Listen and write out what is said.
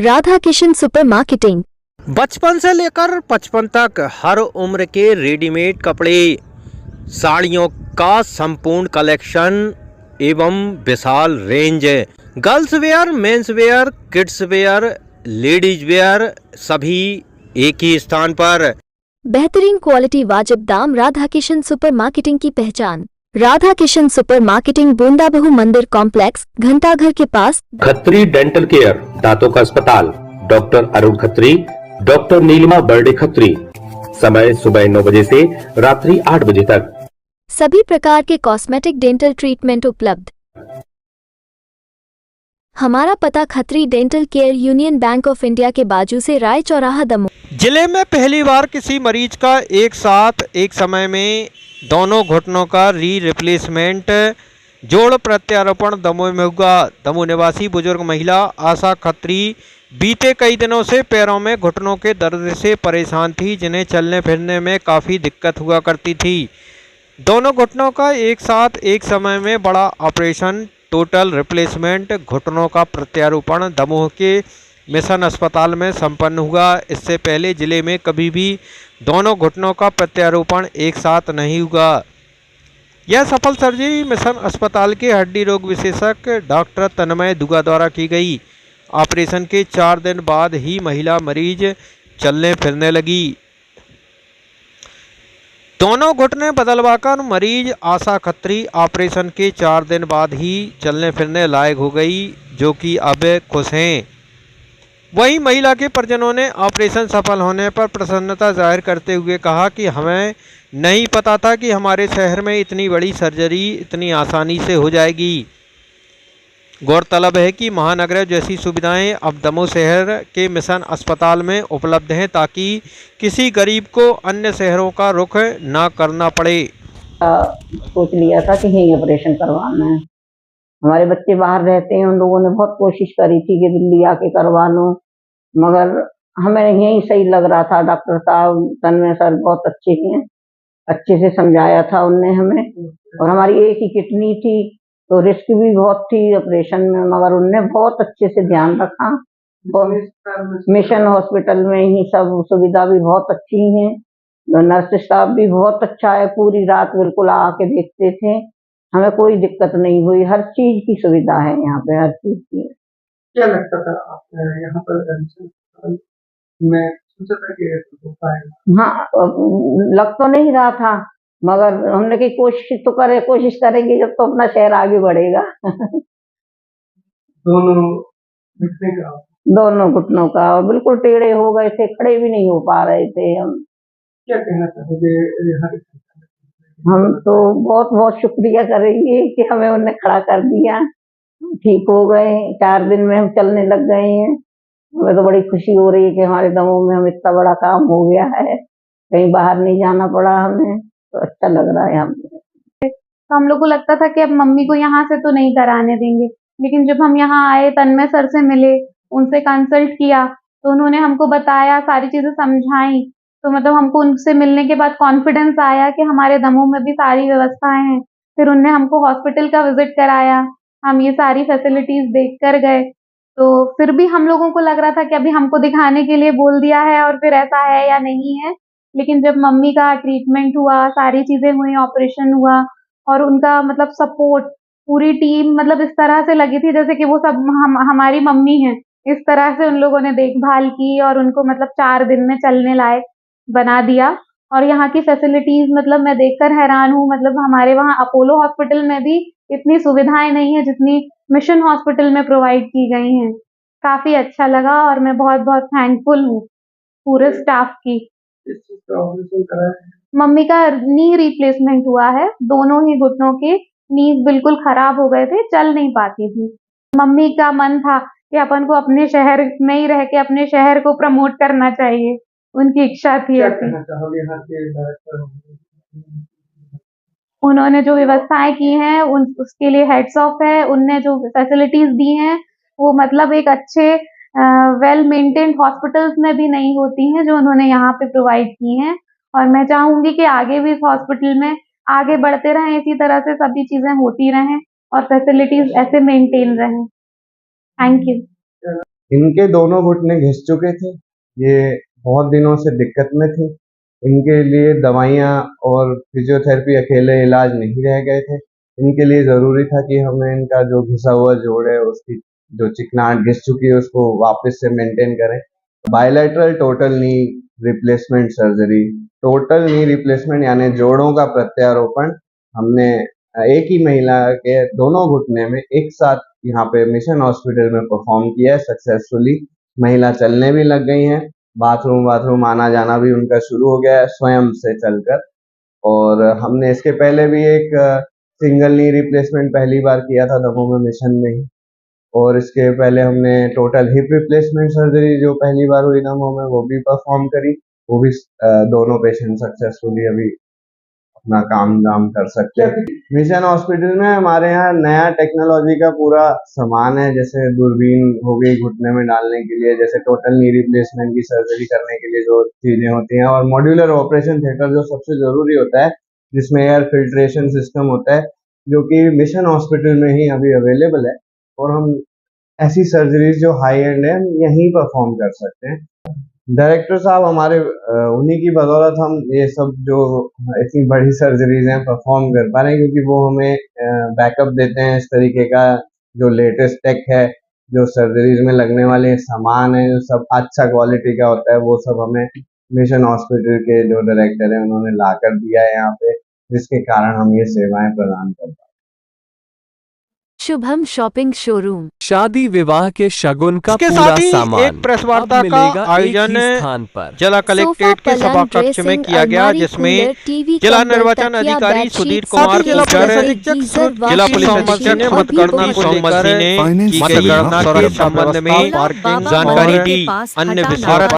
Radha Kishan super marketing. बचपन से लेकर 55 तक हर उम्र के रेडीमेड कपड़े, साड़ियों का संपूर्ण कलेक्शन एवं विशाल range, girls wear, men's wear, kids wear, ladies wear, सभी एक ही स्थान पर। बेहतरीन क्वालिटी, वाजिब दाम। राधा किशन सुपर मार्केटिंग की पहचान। राधा किशन सुपर मार्केटिंग, बूंदाबहू मंदिर कॉम्प्लेक्स, घंटाघर के पास। खत्री डेंटल केयर, दांतों का अस्पताल, डॉक्टर अरुण खत्री, डॉक्टर नीलिमा बर्डे खत्री। समय सुबह 9 बजे से रात्रि 8 बजे तक। सभी प्रकार के कॉस्मेटिक डेंटल ट्रीटमेंट उपलब्ध। हमारा पता Khatri dental care, union bank of India के बाजू से, राय चौराहा, दमोह। जिले में पहली बार किसी मरीज का एक साथ एक समय में दोनों घुटनों का रिप्लेसमेंट जोड़ प्रत्यारोपण दमोह में हुआ। दमोह निवासी बुजुर्ग महिला आशा खत्री बीते कई दिनों से पैरों में घुटनों के दर्द से परेशान थी, जिन्हें चलने फिरने में काफ़ी दिक्कत हुआ करती थी। दोनों घुटनों का एक साथ एक समय में बड़ा ऑपरेशन, टोटल रिप्लेसमेंट घुटनों का प्रत्यारोपण दमोह के मिशन अस्पताल में संपन्न हुआ। इससे पहले जिले में कभी भी दोनों घुटनों का प्रत्यारोपण एक साथ नहीं हुआ। यह सफल सर्जरी मिशन अस्पताल के हड्डी रोग विशेषज्ञ डॉक्टर तन्मय दुआ द्वारा की गई। ऑपरेशन के 4 दिन बाद ही महिला मरीज चलने फिरने लगी। दोनों घुटने बदलवाकर मरीज आशा खत्री ऑपरेशन के 4 दिन बाद ही चलने फिरने लायक हो गई, जो कि अब खुश हैं। वहीं महिला के परिजनों ने ऑपरेशन सफल होने पर प्रसन्नता जाहिर करते हुए कहा कि हमें नहीं पता था कि हमारे शहर में इतनी बड़ी सर्जरी इतनी आसानी से हो जाएगी। गौरतलब है कि महानगर जैसी सुविधाएं अब दमोह शहर के मिशन अस्पताल में उपलब्ध हैं, ताकि किसी गरीब को अन्य शहरों का रुख ना करना पड़े। सोच लिया था कि यहीं ऑपरेशन करवाना है। हमारे बच्चे बाहर रहते हैं, उन लोगों ने बहुत कोशिश करी थी कि दिल्ली आके करवा लो, मगर हमें यहीं सही लग रहा था। डॉक्टर साहब तन्मय सर बहुत अच्छे हैं, अच्छे से समझाया था उनने हमें। और हमारी एक ही किडनी थी तो रिस्क भी बहुत थी ऑपरेशन में, मगर उनने बहुत अच्छे से ध्यान रखा। मिशन हॉस्पिटल में ही सब सुविधा भी बहुत अच्छी है, नर्स स्टाफ भी बहुत अच्छा है, पूरी रात बिल्कुल आके देखते थे, हमें कोई दिक्कत नहीं हुई। हर चीज की सुविधा है यहाँ पे, हर चीज की। क्या लगता था आप यहाँ पर? मैं सोचा था कि हो पाएगा। हाँ, लग तो नहीं रहा था, मगर हमने की कोशिश करेंगे जब तो अपना शहर आगे बढ़ेगा। दोनों घुटनों का और बिल्कुल टेढ़े हो गए थे, खड़े भी नहीं हो पा रहे थे हम। क्या कहना चाहोगे? हम तो बहुत बहुत शुक्रिया करेंगे कि हमें उन्हें खड़ा कर दिया, ठीक हो गए। 4 दिन में हम चलने लग गए हैं। हमें तो बड़ी खुशी हो रही है कि हमारे दमोह में हम इतना बड़ा काम हो गया है, कहीं बाहर नहीं जाना पड़ा हमें, तो अच्छा लग रहा है हमें। तो हम लोग को लगता था कि अब मम्मी को यहाँ से तो नहीं कराने देंगे, लेकिन जब हम यहाँ आए, तन्मय सर से मिले, उनसे कंसल्ट किया, तो उन्होंने हमको बताया, सारी चीजें समझाई, तो मतलब हमको उनसे मिलने के बाद कॉन्फिडेंस आया कि हमारे दमोह में भी सारी व्यवस्थाएं हैं। फिर उनने हमको हॉस्पिटल का विजिट कराया, हम ये सारी फैसिलिटीज देख कर गए। तो फिर भी हम लोगों को लग रहा था कि अभी हमको दिखाने के लिए बोल दिया है और फिर ऐसा है या नहीं है। लेकिन जब मम्मी का ट्रीटमेंट हुआ, सारी चीजें हुई, ऑपरेशन हुआ, और उनका मतलब सपोर्ट, पूरी टीम मतलब इस तरह से लगी थी जैसे कि वो सब हमारी मम्मी हैं। इस तरह से उन लोगों ने देखभाल की और उनको मतलब 4 दिन में चलने लायक बना दिया। और यहाँ की फैसिलिटीज मतलब मैं देखकर हैरान हूँ। मतलब हमारे वहाँ अपोलो हॉस्पिटल में भी इतनी सुविधाएं नहीं है जितनी मिशन हॉस्पिटल में प्रोवाइड की गई हैं। काफी अच्छा लगा और मैं बहुत बहुत थैंकफुल हूँ पूरे स्टाफ की। मम्मी का नी रिप्लेसमेंट हुआ है, दोनों ही घुटनों के नीज बिल्कुल खराब हो गए थे, चल नहीं पाती थी। मम्मी का मन था कि अपन को अपने शहर में ही रह के अपने शहर को प्रमोट करना चाहिए, उनकी इच्छा थी ऐसी। उन्होंने जो व्यवस्थाएं की हैं उसके लिए हेड्स ऑफ है। उनने जो फैसिलिटीज दी हैं वो मतलब एक अच्छे वेल मेंटेन्ड हॉस्पिटल्स में भी नहीं होती हैं जो उन्होंने यहाँ पे प्रोवाइड की हैं। और मैं चाहूंगी कि आगे भी इस हॉस्पिटल में आगे बढ़ते रहें, इसी तरह से सभी चीजें होती रहें और फैसिलिटीज ऐसे मेंटेन रहें। Thank you. इनके दोनों घुटने घिस चुके थे, ये बहुत दिनों से दिक्कत में थी। इनके लिए दवाइयाँ और फिजियोथेरेपी अकेले इलाज नहीं रह गए थे। इनके लिए ज़रूरी था कि हमें इनका जो घिसा हुआ जोड़ है, उसकी जो चिकनाहट घिस चुकी है, उसको वापस से मेंटेन करें। Bilateral total knee replacement surgery, total knee replacement यानी जोड़ों का प्रत्यारोपण हमने एक ही महिला के दोनों घुटने में एक साथ यहाँ पे मिशन हॉस्पिटल में परफॉर्म किया है सक्सेसफुली। महिला चलने भी लग गई हैं, बाथरूम आना जाना भी उनका शुरू हो गया है स्वयं से चलकर। और हमने इसके पहले भी एक सिंगल नी रिप्लेसमेंट पहली बार किया था दमोह में मिशन में ही, और इसके पहले हमने टोटल हिप रिप्लेसमेंट सर्जरी जो पहली बार हुई दमोह में वो भी परफॉर्म करी। वो भी दोनों पेशेंट सक्सेसफुली अभी अपना काम धाम कर सकते हैं। मिशन हॉस्पिटल में हमारे यहाँ नया टेक्नोलॉजी का पूरा सामान है, जैसे दूरबीन हो गई घुटने में डालने के लिए, जैसे टोटल नी रिप्लेसमेंट की सर्जरी करने के लिए जो चीजें होती हैं, और मॉड्यूलर ऑपरेशन थिएटर जो सबसे जरूरी होता है, जिसमें एयर फिल्ट्रेशन सिस्टम होता है, जो कि मिशन हॉस्पिटल में ही अभी अवेलेबल है। और हम ऐसी सर्जरीज जो हाई एंड है यहीं परफॉर्म कर सकते हैं। डायरेक्टर साहब हमारे उन्हीं की बदौलत हम ये सब जो इतनी बड़ी सर्जरीज हैं परफॉर्म कर पा रहे हैं, क्योंकि वो हमें बैकअप देते हैं इस तरीके का। जो लेटेस्ट टेक है, जो सर्जरीज में लगने वाले सामान है, जो सब अच्छा क्वालिटी का होता है, वो सब हमें मिशन हॉस्पिटल के जो डायरेक्टर है उन्होंने ला कर दिया है यहाँ पे, जिसके कारण हम ये सेवाएं प्रदान कर पा रहे हैं। Shubham shopping showroom. शादी विवाह के शगुन का इसके पूरा साथ ही सामान एक प्रेस वार्ता अब का मिलेगा आयोजन एक ही स्थान पर। जिला कलेक्ट्रेट के सभा कक्ष में किया गया, जिसमें जिला निर्वाचन अधिकारी सुधीर कुमार गुर्जर, जिला पुलिस अधीक्षक मतगणना को लेकर की गई मतगणना के संबंध में जानकारी दी। अन्य विषय